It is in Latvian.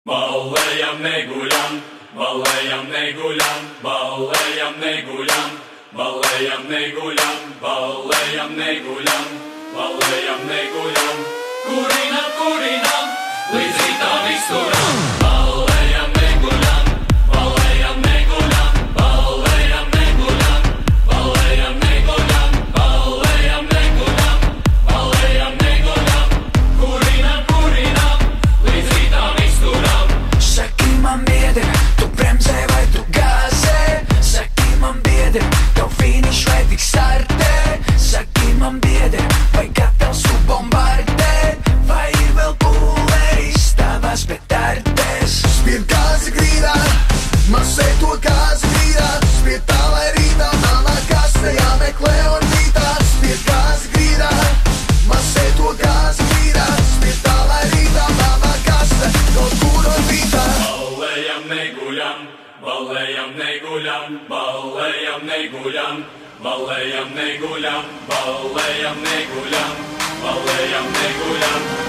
Ballējam, neguļam, ballējam, neguļam, ballējam, neguļam, ballējam, neguļam, ballējam, neguļam, ballējam, neguļam, kurinam, kurinam, līdz rītam izturam. Ballējam, neguļam, ballējam, neguļam, ballējam, neguļam, ballējam, neguļam, ballējam, neguļam, ballējam, neguļam, kurinam, kurinam, līdz rītam izturam. Saki man biedri, tu bremzē vai tu gāzē? Saki man biedri, tev finiš vai tik startē? Saki man biedri, vai gatavs tu bombardēt? Vai ir vēl pulveris tavās petardēs? Spied gāzi grīdā, masē to gāzi grīdā. Spied tā, lai rītā manā kastē jāmeklē un rītā. Spied gāzi grīdā, masē to gāzi grīdā. Spied tā, lai rītā manā kastē kaut kur un rītā. Ballējam, neguļam, ballējam, neguļam, ballējam, neguļam, ballējam, neguļam, ballējam, neguļam, ballējam, neguļam.